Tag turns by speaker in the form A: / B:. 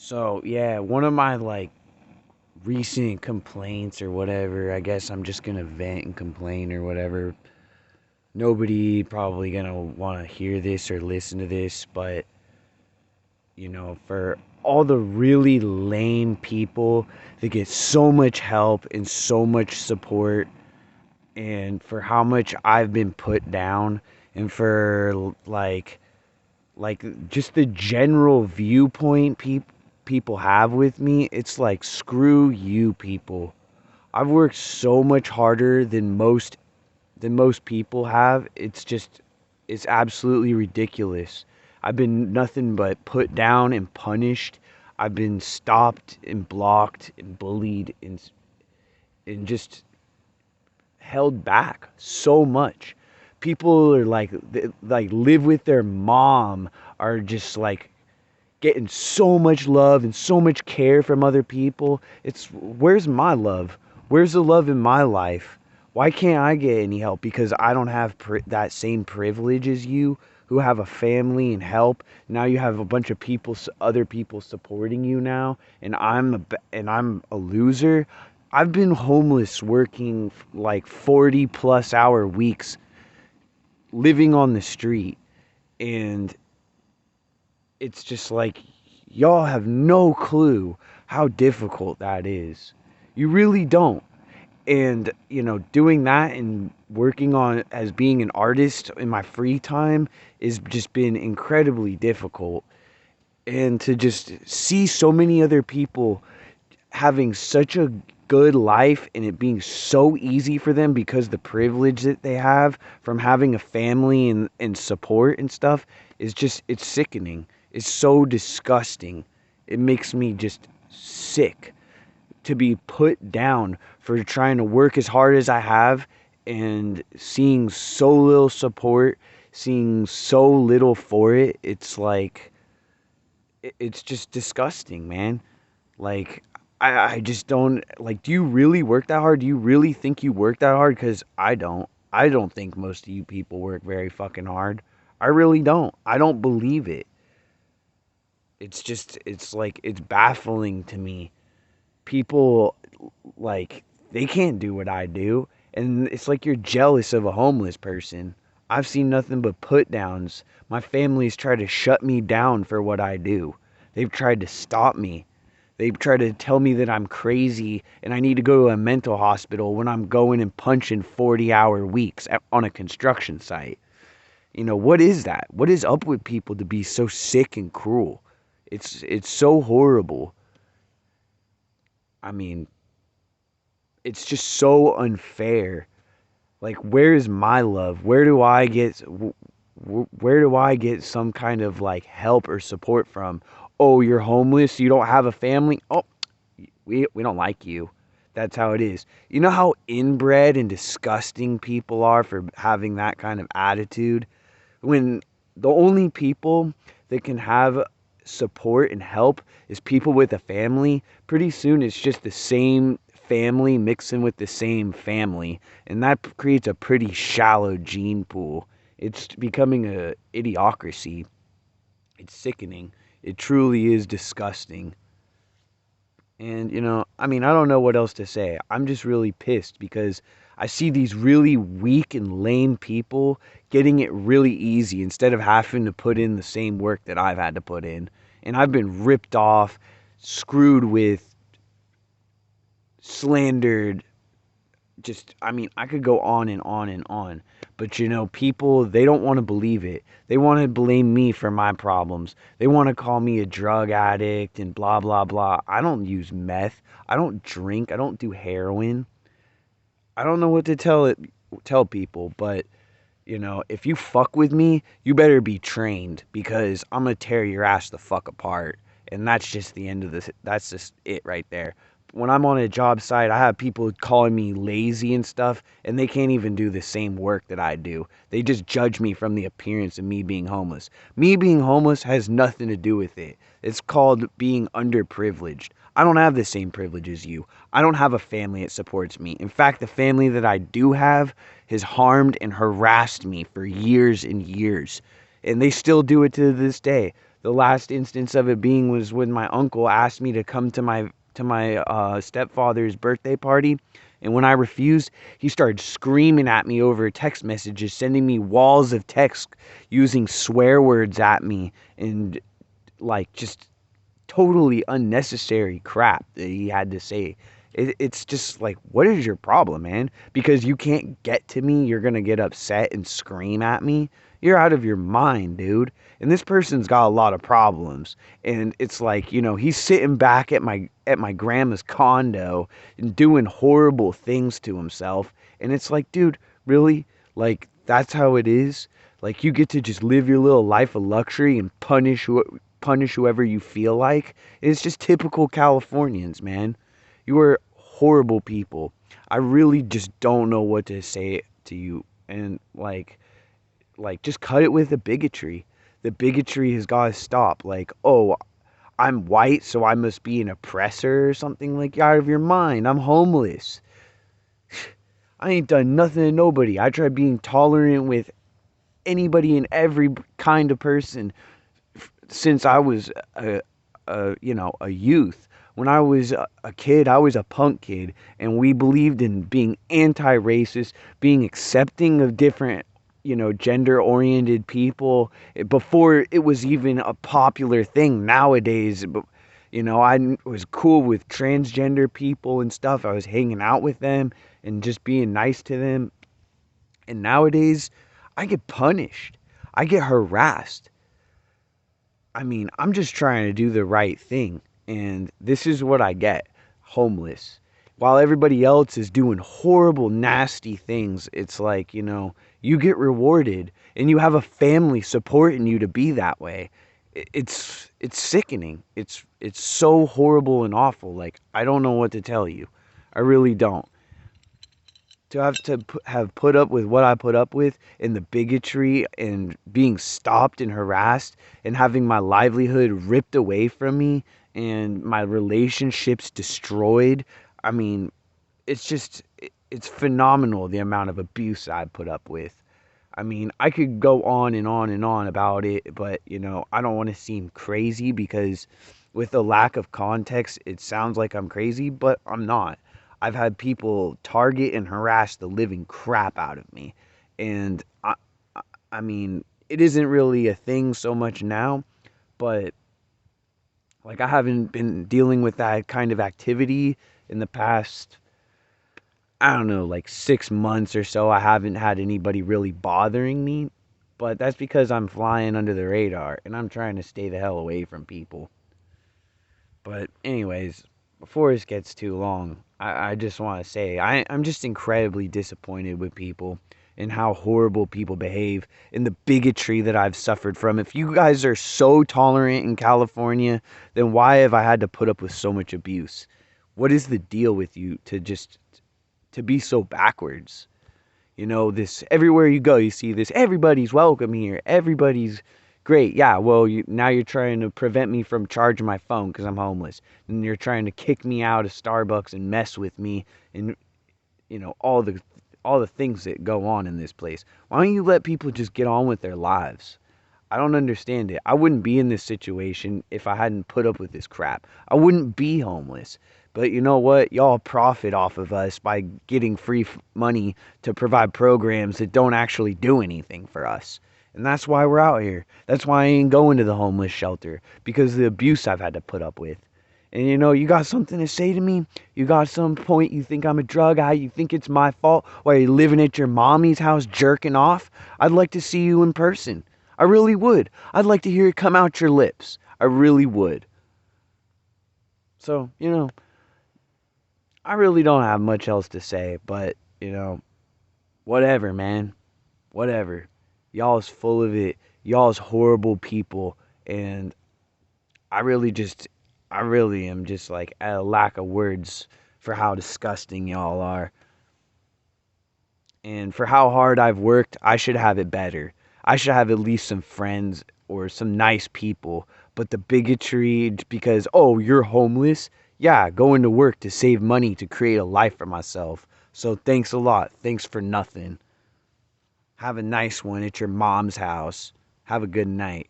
A: So, yeah, one of my like recent complaints or whatever, I guess I'm just gonna vent and complain or whatever. Nobody probably gonna want to hear this or listen to this, but for all the really lame people that get so much help and so much support, and for how much I've been put down, and for like just the general viewpoint people have with me, it's like screw you people. I've worked so much harder than most people have. It's absolutely ridiculous. I've been nothing but put down and punished. I've been stopped and blocked and bullied and just held back so much. People are like live with their mom, are just like getting so much love and so much care from other people. It's where's my love? Where's the love in my life? Why can't I get any help? Because I don't have that same privilege as you, who have a family and help. Now you have a bunch of people, other people supporting you now, and I'm a loser. I've been homeless, working like 40 plus hour weeks, living on the street, and it's just like y'all have no clue how difficult that is. You really don't. And, doing that and working on as being an artist in my free time is just been incredibly difficult. And to just see so many other people having such a good life and it being so easy for them because the privilege that they have from having a family and support and stuff is just, it's sickening. It's so disgusting. It makes me just sick to be put down for trying to work as hard as I have and seeing so little support, seeing so little for it. It's like, it's just disgusting, man. Like, I just don't, like, do you really work that hard? Do you really think you work that hard? Because I don't. I don't think most of you people work very fucking hard. I really don't. I don't believe it. It's just, it's like, it's baffling to me. People, like, they can't do what I do. And it's like you're jealous of a homeless person. I've seen nothing but put downs. My family's tried to shut me down for what I do. They've tried to stop me. They try to tell me that I'm crazy and I need to go to a mental hospital when I'm going and punching 40-hour weeks on a construction site. What is that? What is up with people to be so sick and cruel? It's so horrible. I mean, it's just so unfair. Like, where is my love? Where do I get some kind of like help or support from? Oh, you're homeless, you don't have a family. Oh, we don't like you. That's how it is. You know how inbred and disgusting people are for having that kind of attitude? When the only people that can have support and help is people with a family, pretty soon it's just the same family mixing with the same family, and that creates a pretty shallow gene pool. It's becoming a idiocracy. It's sickening. It truly is disgusting. And, I mean, I don't know what else to say. I'm just really pissed because I see these really weak and lame people getting it really easy instead of having to put in the same work that I've had to put in. And I've been ripped off, screwed with, slandered, just, I mean, I could go on and on and on. But people, they don't want to believe it. They want to blame me for my problems. They want to call me a drug addict and blah blah blah. I don't use meth. I don't drink. I don't do heroin. I don't know what to tell people, but if you fuck with me, you better be trained because I'm gonna tear your ass the fuck apart. And that's just the end of this. That's just it right there. When I'm on a job site, I have people calling me lazy and stuff, and they can't even do the same work that I do. They just judge me from the appearance of me being homeless. Me being homeless has nothing to do with it. It's called being underprivileged. I don't have the same privilege as you. I don't have a family that supports me. In fact, the family that I do have has harmed and harassed me for years and years. And they still do it to this day. The last instance of it being was when my uncle asked me to come to my stepfather's birthday party, and when I refused, he started screaming at me over text messages, sending me walls of text using swear words at me, and like just totally unnecessary crap that he had to say. It's just like, what is your problem, man? Because you can't get to me, you're gonna get upset and scream at me? You're out of your mind, dude. And this person's got a lot of problems. And it's like, he's sitting back at my grandma's condo and doing horrible things to himself. And it's like, dude, really? Like, that's how it is? Like, you get to just live your little life of luxury and punish whoever you feel like. It's just typical Californians, man. You are horrible people. I really just don't know what to say to you. And like just cut it with the bigotry. The bigotry has got to stop. Like, oh, I'm white, so I must be an oppressor or something. Like, you're out of your mind. I'm homeless. I ain't done nothing to nobody. I try being tolerant with anybody and every kind of person since I was a youth. When I was a kid, I was a punk kid, and we believed in being anti-racist, being accepting of different, gender-oriented people before it was even a popular thing nowadays. But I was cool with transgender people and stuff. I was hanging out with them and just being nice to them. And nowadays, I get punished. I get harassed. I mean, I'm just trying to do the right thing. And this is what I get: homeless. While everybody else is doing horrible, nasty things, it's like, you get rewarded and you have a family supporting you to be that way. It's sickening. It's so horrible and awful. Like, I don't know what to tell you. I really don't. To have put up with what I put up with, and the bigotry and being stopped and harassed and having my livelihood ripped away from me and my relationships destroyed. I mean, it's phenomenal the amount of abuse I put up with. I mean, I could go on and on and on about it, but I don't want to seem crazy because with the lack of context, it sounds like I'm crazy, but I'm not. I've had people target and harass the living crap out of me. And I mean, it isn't really a thing so much now, but like, I haven't been dealing with that kind of activity in the past, I don't know, like 6 months or so. I haven't had anybody really bothering me, but that's because I'm flying under the radar and I'm trying to stay the hell away from people. But, anyways, before this gets too long, I just want to say I'm just incredibly disappointed with people and how horrible people behave and the bigotry that I've suffered from. If you guys are so tolerant in California, then why have I had to put up with so much abuse? What is the deal with you to be so backwards? This everywhere you go, you see this. Everybody's welcome here. Everybody's great. Yeah, well, now you're trying to prevent me from charging my phone because I'm homeless, and you're trying to kick me out of Starbucks and mess with me, and all the things that go on in this place. Why don't you let people just get on with their lives? I don't understand it. I wouldn't be in this situation if I hadn't put up with this crap. I wouldn't be homeless. But you know what? Y'all profit off of us by getting free money to provide programs that don't actually do anything for us. And that's why we're out here. That's why I ain't going to the homeless shelter, because of the abuse I've had to put up with. And you got something to say to me? You got some point you think I'm a drug addict? You think it's my fault while you're living at your mommy's house jerking off? I'd like to see you in person. I really would. I'd like to hear it come out your lips. I really would. So, I really don't have much else to say, but, whatever, man. Whatever. Y'all's full of it. Y'all's horrible people. And I really am just like at a lack of words for how disgusting y'all are. And for how hard I've worked, I should have it better. I should have at least some friends or some nice people. But the bigotry because, oh, you're homeless? Yeah, going to work to save money to create a life for myself. So thanks a lot. Thanks for nothing. Have a nice one at your mom's house. Have a good night.